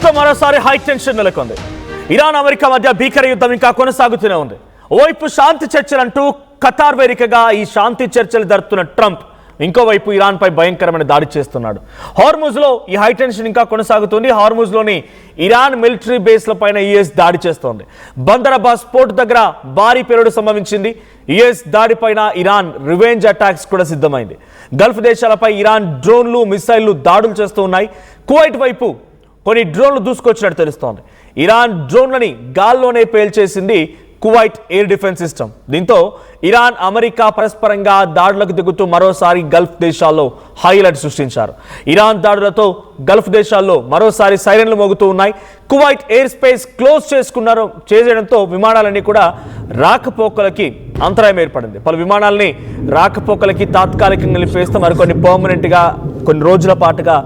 ప్రపంచం మరోసారి high tension నెలకొంది. ఇరాన్ అమెరికా మధ్య భీకర యుద్ధం ఇంకా కొనసాగుతూనే ఉంది. ఓవైపు శాంతి చర్చలంటూ ఖతార్ వేదికగా ఈ శాంతి చర్చలు జరుపుతున్న ట్రంప్ ఇంకోవైపు ఇరాన్ పై భయంకరమైన దాడి చేస్తున్నాడు. హార్ముజ్ లో ఈ హై టెన్షన్ ఇంకా కొనసాగుతుంది. హార్ముజ్ లోని ఇరాన్ మిలిటరీ బేస్ల పైన యుఎస్ దాడి చేస్తోంది. బందర్ అబ్బాస్ పోర్ట్ దగ్గర భారీ పేలుడు సంభవించింది. యుఎస్ దాడిపైన ఇరాన్ రివెంజ్ అటాక్స్ కూడా సిద్ధమైంది. గల్ఫ్ దేశాలపై ఇరాన్ డ్రోన్లు మిసైళ్లు దాడులు చేస్తూ ఉన్నాయి. కువైట్ వైపు కొన్ని డ్రోన్లు దూసుకొచ్చినట్టు తెలుస్తోంది. ఇరాన్ డ్రోన్లని గాల్లోనే పేల్చేసింది కువైట్ ఎయిర్ డిఫెన్స్ సిస్టమ్. దీంతో ఇరాన్ అమెరికా పరస్పరంగా దాడులకు దిగుతూ మరోసారి గల్ఫ్ దేశాల్లో హైలైట్ సృష్టించారు. ఇరాన్ దాడులతో గల్ఫ్ దేశాల్లో మరోసారి సైరన్లు మోగుతూ ఉన్నాయి. కువైట్ ఎయిర్ స్పేస్ క్లోజ్ చేసేయడంతో విమానాలన్నీ కూడా రాకపోకలకి అంతరాయం ఏర్పడింది. పలు విమానాలని రాకపోకలకి తాత్కాలికంగా నిలిపివేస్తే మరికొన్ని పర్మనెంట్గా కొన్ని రోజుల పాటుగా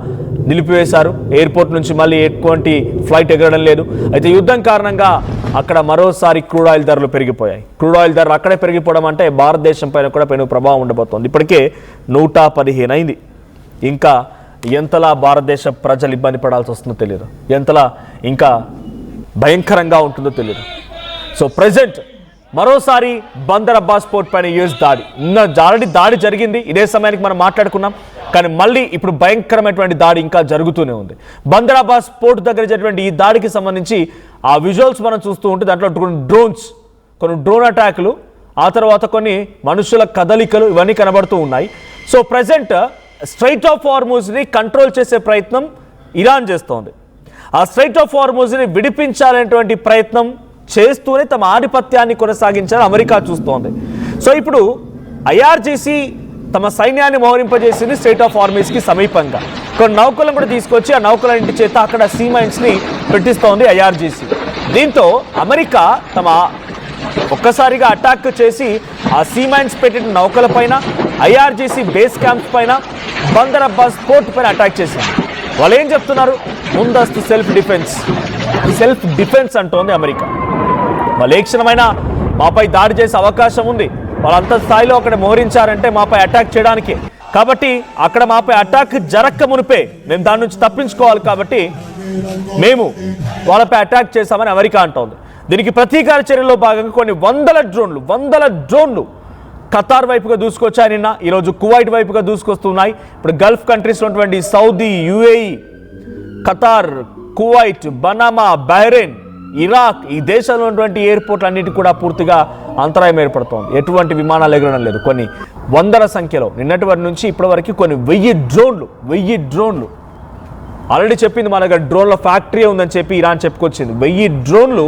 నిలిపివేశారు. ఎయిర్పోర్ట్ నుంచి మళ్ళీ ఎటువంటి ఫ్లైట్ ఎగరడం లేదు. అయితే యుద్ధం కారణంగా అక్కడ మరోసారి క్రూడ్ ఆయిల్ ధరలు పెరిగిపోయాయి. క్రూడ్ ఆయిల్ ధరలు అక్కడే పెరిగిపోవడం అంటే భారతదేశం పైన కూడా పెను ప్రభావం ఉండబోతోంది. ఇప్పటికే 115 అయింది. ఇంకా ఎంతలా భారతదేశ ప్రజలు ఇబ్బంది పడాల్సి వస్తుందో తెలియదు, ఎంతలా ఇంకా భయంకరంగా ఉంటుందో తెలియదు. సో ప్రజెంట్ మరోసారి బందర్ అబ్బాస్ పోర్ట్ పైన యుఎస్ దాడి. ఆల్రెడీ దాడి జరిగింది, ఇదే సమయానికి మనం మాట్లాడుకున్నాం. కానీ మళ్ళీ ఇప్పుడు భయంకరమైనటువంటి దాడి ఇంకా జరుగుతూనే ఉంది. బందర్ అబ్బాస్ పోర్ట్ దగ్గర జరిగినటువంటి ఈ దాడికి సంబంధించి ఆ విజువల్స్ మనం చూస్తూ ఉంటే దాంట్లో కొన్ని డ్రోన్ అటాక్లు, ఆ తర్వాత కొన్ని మనుషుల కదలికలు ఇవన్నీ కనబడుతూ ఉన్నాయి. సో ప్రజెంట్ స్ట్రైట్ ఆఫ్ హార్ముజ్ని కంట్రోల్ చేసే ప్రయత్నం ఇరాన్ చేస్తోంది. ఆ స్ట్రైట్ ఆఫ్ హార్ముజ్ని విడిపించాలనేటువంటి ప్రయత్నం చేస్తూనే తమ ఆధిపత్యాన్ని కొనసాగించాలని అమెరికా చూస్తోంది. సో ఇప్పుడు ఐఆర్జీసీ తమ సైన్యాన్ని మోహరింపజేసింది స్ట్రైట్ ఆఫ్ హార్ముజ్కి సమీపంగా. కొన్ని నౌకలను కూడా తీసుకొచ్చి ఆ నౌకలన్నింటి చేత అక్కడ సీ మైన్స్ని పెట్టిస్తోంది ఐఆర్జీసీ. దీంతో అమెరికా తమ ఒక్కసారిగా అటాక్ చేసి ఆ సీ మైన్స్ పెట్టిన నౌకల పైన, ఐఆర్జీసీ బేస్ క్యాంప్స్ పైన, బందర్ అబ్బాస్ పోర్ట్ పైన అటాక్ చేసింది. వాళ్ళు ఏం చెప్తున్నారు? ముందస్తు సెల్ఫ్ డిఫెన్స్ అంటోంది అమెరికా. వాళ్ళు ఏ క్షణమైనా మాపై దాడి చేసే అవకాశం ఉంది, వాళ్ళంత స్థాయిలో అక్కడ మోహరించారంటే మాపై అటాక్ చేయడానికి. కాబట్టి అక్కడ మాపై అటాక్ జరక్క మునిపే మేము దాని నుంచి తప్పించుకోవాలి, కాబట్టి మేము వాళ్ళపై అటాక్ చేశామని అమెరికా అంటోంది. దీనికి ప్రతీకార చర్యల్లో భాగంగా కొన్ని వందల డ్రోన్లు ఖతార్ వైపుగా దూసుకొచ్చాయి. నిన్న ఈరోజు కువైట్ వైపుగా దూసుకొస్తున్నాయి. ఇప్పుడు గల్ఫ్ కంట్రీస్ ఉన్నటువంటి Saudi, UAE, Qatar, Kuwait, Manama, Bahrain, Iraq ఈ దేశాల్లో ఉన్నటువంటి ఎయిర్పోర్ట్లు అన్నిటి కూడా పూర్తిగా అంతరాయం ఏర్పడుతోంది. ఎటువంటి విమానాలు ఎగరడం లేదు. కొన్ని వందల సంఖ్యలో నిన్నటి వరకు నుంచి ఇప్పటి వరకు కొన్ని 1000 డ్రోన్లు ఆల్రెడీ చెప్పింది. మన దగ్గర డ్రోన్ల ఫ్యాక్టరీ ఉందని చెప్పి ఇరాన్ చెప్పుకొచ్చింది. 1000 డ్రోన్లు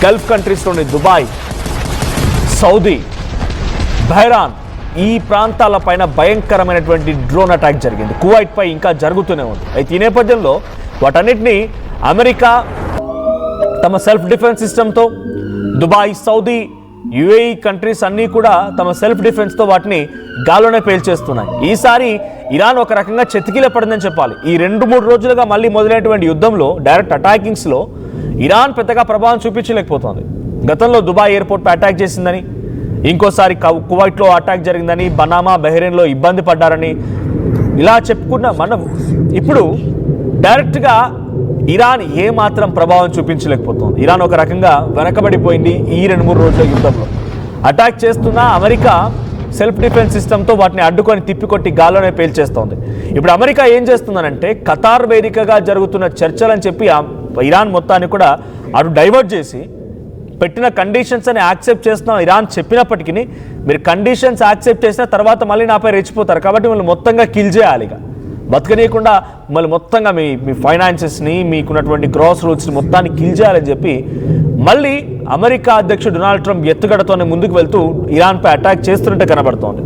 గల్ఫ్ కంట్రీస్లోని దుబాయ్, సౌదీ, బహ్రాన్ ఈ ప్రాంతాల పైన భయంకరమైనటువంటి డ్రోన్ అటాక్ జరిగింది. కువైట్ పై ఇంకా జరుగుతూనే ఉంది. అయితే ఈ నేపథ్యంలో వాటన్నిటిని అమెరికా తమ సెల్ఫ్ డిఫెన్స్ సిస్టంతో, దుబాయ్, సౌదీ, యుఏఈ కంట్రీస్ అన్నీ కూడా తమ సెల్ఫ్ డిఫెన్స్తో వాటిని గాల్లోనే పేల్చేస్తున్నాయి. ఈసారి ఇరాన్ ఒక రకంగా చెతికిల పడిందని చెప్పాలి. ఈ 2-3 రోజులుగా మళ్ళీ మొదలైనటువంటి యుద్ధంలో, డైరెక్ట్ అటాకింగ్స్లో ఇరాన్ పెద్దగా ప్రభావం చూపించలేకపోతుంది. గతంలో దుబాయ్ ఎయిర్పోర్ట్పై అటాక్ చేసిందని, ఇంకోసారి కువైట్లో అటాక్ జరిగిందని, బనామా, బహ్రెయిన్లో ఇబ్బంది పడ్డారని ఇలా చెప్పుకున్న మనం ఇప్పుడు డైరెక్ట్గా ఇరాన్ ఏమాత్రం ప్రభావం చూపించలేకపోతుంది. ఇరాన్ ఒక రకంగా వెనకబడిపోయింది. ఈ 2-3 రోజుల యుద్ధంలో అటాక్ చేస్తున్న అమెరికా సెల్ఫ్ డిఫెన్స్ సిస్టంతో వాటిని అడ్డుకొని తిప్పికొట్టి గాల్లోనే పేల్చేస్తోంది. ఇప్పుడు అమెరికా ఏం చేస్తుందనంటే ఖతార్ వేదికగా జరుగుతున్న చర్చలని చెప్పి ఇరాన్ మొత్తాన్ని కూడా అటు డైవర్ట్ చేసి పెట్టిన కండిషన్స్ అని యాక్సెప్ట్ చేస్తున్నాం ఇరాన్ చెప్పినప్పటికీ, మీరు కండిషన్స్ యాక్సెప్ట్ చేసిన తర్వాత మళ్ళీ నాపై రెచ్చిపోతారు, కాబట్టి మిమ్మల్ని మొత్తంగా కిల్ చేయాలి, ఇక బతకనీయకుండా మళ్ళీ మొత్తంగా మీ ఫైనాన్సెస్ని, మీకున్నటువంటి గ్రాస్ రూట్స్ని మొత్తాన్ని కిల్ చేయాలని చెప్పి మళ్ళీ అమెరికా అధ్యక్షుడు డొనాల్డ్ ట్రంప్ ఎత్తుగడతోనే ముందుకు వెళ్తూ ఇరాన్పై అటాక్ చేస్తున్నట్టు కనబడుతోంది.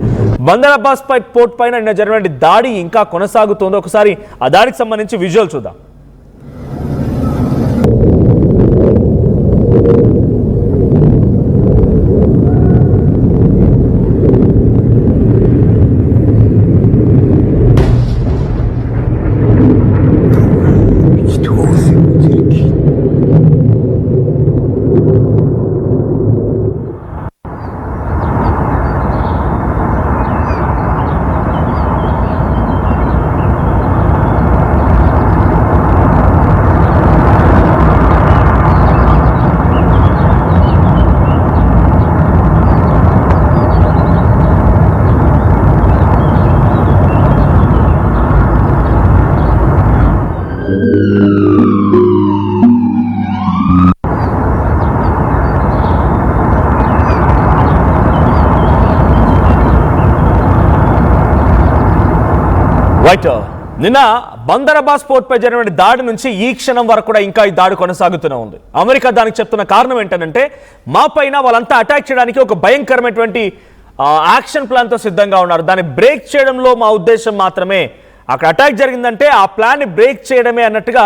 బందర్ అబ్బాస్ పోర్ట్ పైన నిన్న జరిగినటువంటి దాడి ఇంకా కొనసాగుతోంది. ఒకసారి ఆ దాడికి సంబంధించి విజువల్ చూద్దాం. రైట్, నిన్న బందర్ అబ్బాస్ పోర్ట్ పై జరిగిన దాడి నుంచి ఈ క్షణం వరకు కూడా ఇంకా ఈ దాడి కొనసాగుతూనే ఉంది. అమెరికా దానికి చెప్తున్న కారణం ఏంటంటే మా పైన వాళ్ళంతా అటాక్ చేయడానికి ఒక భయంకరమైనటువంటి యాక్షన్ ప్లాన్ తో సిద్ధంగా ఉన్నారు. దాన్ని బ్రేక్ చేయడంలో మా ఉద్దేశం మాత్రమే, అక్కడ అటాక్ జరిగిందంటే ఆ ప్లాన్ ని బ్రేక్ చేయడమే అన్నట్టుగా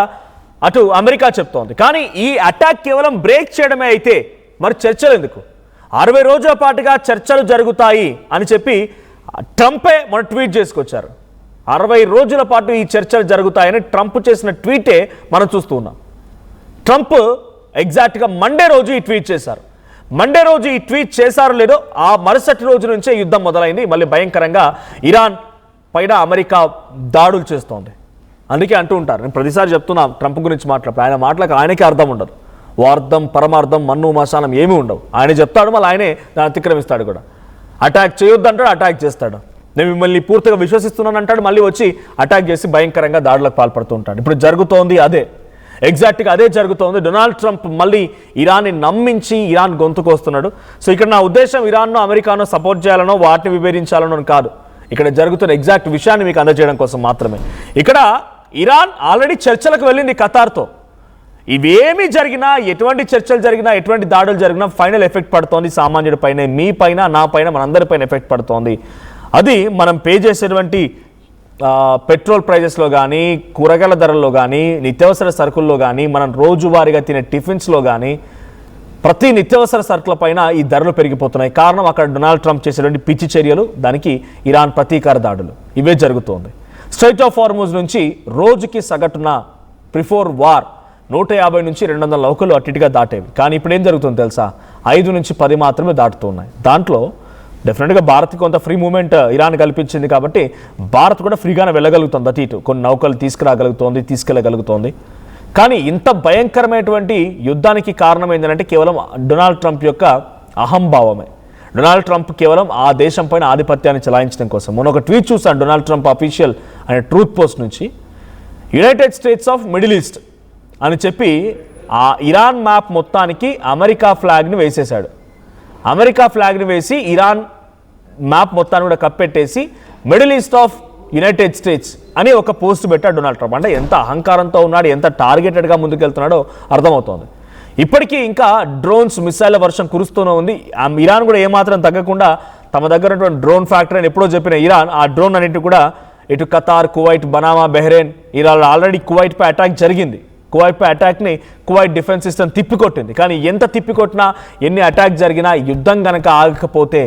అటు అమెరికా చెప్తోంది. కానీ ఈ అటాక్ కేవలం బ్రేక్ చేయడమే అయితే మరి చర్చలు ఎందుకు? 60 రోజుల పాటుగా చర్చలు జరుగుతాయి అని చెప్పి ట్రంపే మన ట్వీట్ చేసుకొచ్చారు. 60 రోజుల పాటు ఈ చర్చలు జరుగుతాయని ట్రంప్ చేసిన ట్వీటే మనం చూస్తూ ఉన్నాం. ట్రంప్ ఎగ్జాక్ట్గా మండే రోజు ఈ ట్వీట్ చేశారు. మండే రోజు ఈ ట్వీట్ చేశారో లేదో ఆ మరుసటి రోజు నుంచే యుద్ధం మొదలైంది. మళ్ళీ భయంకరంగా ఇరాన్ పైన అమెరికా దాడులు చేస్తోంది. అందుకే అంటూ ఉంటారు, నేను ప్రతిసారి చెప్తున్నా ట్రంప్ గురించి మాట్లాడు, ఆయన మాటలకు ఆయనకే అర్థం ఉండదు. వార్థం పరమార్థం మన్ను మశానం ఏమీ ఉండవు. ఆయన చెప్తాడు, మళ్ళీ ఆయనే దాన్ని అతిక్రమిస్తాడు కూడా. అటాక్ చేయొద్దు అంటాడు, అటాక్ చేస్తాడు. నేను మిమ్మల్ని పూర్తిగా విశ్వసిస్తున్నాను అంటాడు, మళ్ళీ వచ్చి అటాక్ చేసి భయంకరంగా దాడులకు పాల్పడుతూ ఉంటాడు. ఇప్పుడు జరుగుతోంది అదే, ఎగ్జాక్ట్గా అదే జరుగుతోంది. డొనాల్డ్ ట్రంప్ మళ్ళీ ఇరాన్ని నమ్మించి ఇరాన్ గొంతుకొస్తున్నాడు. సో ఇక్కడ నా ఉద్దేశం ఇరాన్ను అమెరికాను సపోర్ట్ చేయాలనో వాటిని విభేదించాలనో కాదు. ఇక్కడ జరుగుతున్న ఎగ్జాక్ట్ విషయాన్ని మీకు అందజేయడం కోసం మాత్రమే. ఇక్కడ ఇరాన్ ఆల్రెడీ చర్చలకు వెళ్ళింది ఖతార్తో. ఇవేమి జరిగినా, ఎటువంటి చర్చలు జరిగినా, ఎటువంటి దాడులు జరిగినా ఫైనల్ ఎఫెక్ట్ పడుతోంది సామాన్యుడి పైన, మీ పైన, నా పైన, మనందరిపైన ఎఫెక్ట్ పడుతోంది. అది మనం పే చేసేటువంటి పెట్రోల్ ప్రైజెస్లో కానీ, కూరగాయల ధరల్లో కానీ, నిత్యావసర సరుకుల్లో కానీ, మనం రోజువారీగా తినే టిఫిన్స్లో కానీ, ప్రతి నిత్యావసర సరుకుల పైన ఈ ధరలు పెరిగిపోతున్నాయి. కారణం అక్కడ డొనాల్డ్ ట్రంప్ చేసేటువంటి పిచ్చి చర్యలు, దానికి ఇరాన్ ప్రతీకార దాడులు, ఇవే జరుగుతోంది. స్ట్రైట్ ఆఫ్ హార్మూజ్ నుంచి రోజుకి సగటున బిఫోర్ వార్ 150 నుంచి 200 నౌకలు అట్టిగా దాటేవి. కానీ ఇప్పుడు ఏం జరుగుతుంది తెలుసా? 5 నుంచి 10 మాత్రమే దాటుతున్నాయి. దాంట్లో డెఫినెట్గా భారత్కి కొంత ఫ్రీ మూమెంట్ ఇరాన్ కల్పించింది కాబట్టి భారత్ కూడా ఫ్రీగానే వెళ్ళగలుగుతుంది. అటు ఇటు కొన్ని నౌకలు తీసుకురాగలుగుతోంది, తీసుకెళ్ళగలుగుతోంది. కానీ ఇంత భయంకరమైనటువంటి యుద్ధానికి కారణం ఏంటంటే కేవలం డొనాల్డ్ ట్రంప్ యొక్క అహంభావమే. డొనాల్డ్ ట్రంప్ కేవలం ఆ దేశం పైన ఆధిపత్యాన్ని చెలాయించడం కోసం. మొన్న ఒక ట్వీట్ చూశాను డొనాల్డ్ ట్రంప్ అఫీషియల్ అనే ట్రూత్ పోస్ట్ నుంచి, United States of Middle East అని చెప్పి ఆ ఇరాన్ మ్యాప్ మొత్తానికి అమెరికా ఫ్లాగ్ని వేసేశాడు. అమెరికా ఫ్లాగ్ని వేసి ఇరాన్ మ్యాప్ మొత్తాన్ని కూడా కప్పెట్టేసి Middle East of United States అని ఒక పోస్ట్ పెట్టాడు డొనాల్డ్ ట్రంప్. అంటే ఎంత అహంకారంతో ఉన్నాడు, ఎంత టార్గెటెడ్గా ముందుకెళ్తున్నాడో అర్థమవుతోంది. ఇప్పటికీ ఇంకా డ్రోన్స్, మిసైళ్ల వర్షం కురుస్తూనే ఉంది. ఇరాన్ కూడా ఏమాత్రం తగ్గకుండా తమ దగ్గర ఉన్నటువంటి డ్రోన్ ఫ్యాక్టరీ అని ఎప్పుడో చెప్పిన ఇరాన్ ఆ డ్రోన్ అన్నింటి కూడా ఇటు ఖతార్, కువైట్, బనామా, బెహ్రెయిన్, ఇరాన్ ఆల్రెడీ కువైట్పై అటాక్ జరిగింది. కువైట్పై అటాక్ని కువైట్ డిఫెన్స్ సిస్టమ్ తిప్పికొట్టింది. కానీ ఎంత తిప్పికొట్టినా, ఎన్ని అటాక్ జరిగినా యుద్ధం కనుక ఆగకపోతే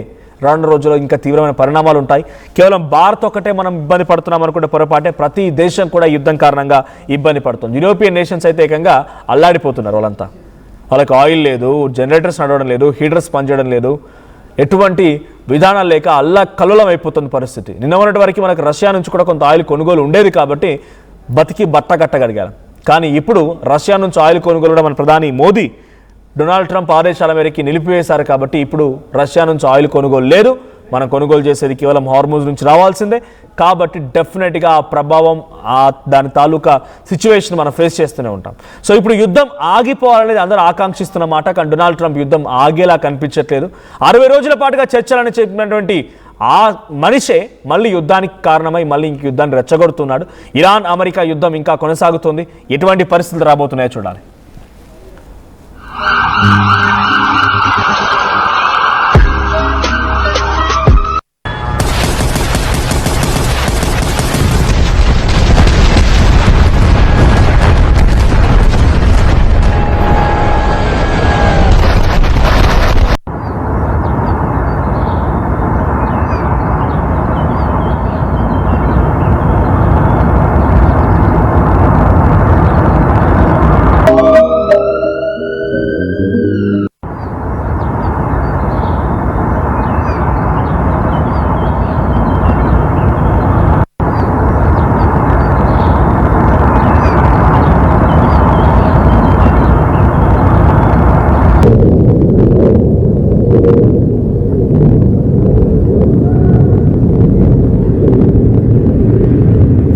రానున్న రోజుల్లో ఇంకా తీవ్రమైన పరిణామాలు ఉంటాయి. కేవలం భారత్ ఒకటే మనం ఇబ్బంది పడుతున్నాం అనుకుంటే పొరపాటే. ప్రతి దేశం కూడా యుద్ధం కారణంగా ఇబ్బంది పడుతుంది. యూరోపియన్ నేషన్స్ అయితే ఏకంగా అల్లాడిపోతున్నారు. వాళ్ళంతా, వాళ్ళకి ఆయిల్ లేదు, జనరేటర్స్ నడవడం లేదు, హీటర్స్ పనిచేయడం లేదు, ఎటువంటి విధానాలు లేక కల్లోలం అయిపోతుంది పరిస్థితి. నిన్న ఉన్నటి వరకు మనకు రష్యా నుంచి కూడా కొంత ఆయిల్ కొనుగోలు ఉండేది కాబట్టి బతికి బట్ట కట్టగలిగారు. కానీ ఇప్పుడు రష్యా నుంచి ఆయిల్ కొనుగోలు కూడా మన ప్రధాని మోదీ డొనాల్డ్ ట్రంప్ ఆదేశాల మేరకు నిలిపివేశారు. కాబట్టి ఇప్పుడు రష్యా నుంచి ఆయిల్ కొనుగోలు లేదు. మనం కొనుగోలు చేసేది కేవలం హార్మూజ్ నుంచి రావాల్సిందే. కాబట్టి డెఫినెట్గా ఆ ప్రభావం, దాని తాలూకా సిచ్యువేషన్ మనం ఫేస్ చేస్తూనే ఉంటాం. సో ఇప్పుడు యుద్ధం ఆగిపోవాలనేది అందరూ ఆకాంక్షిస్తున్న మాట. కానీ డొనాల్డ్ ట్రంప్ యుద్ధం ఆగేలా కనిపించట్లేదు. 60 రోజుల పాటుగా చర్చలని చెప్పినటువంటి ఆ మనిషే మళ్ళీ యుద్ధానికి కారణమై మళ్ళీ ఇంక యుద్ధాన్ని రెచ్చగొడుతున్నాడు. ఇరాన్ అమెరికా యుద్ధం ఇంకా కొనసాగుతుంది. ఎటువంటి పరిస్థితులు రాబోతున్నాయో చూడాలి.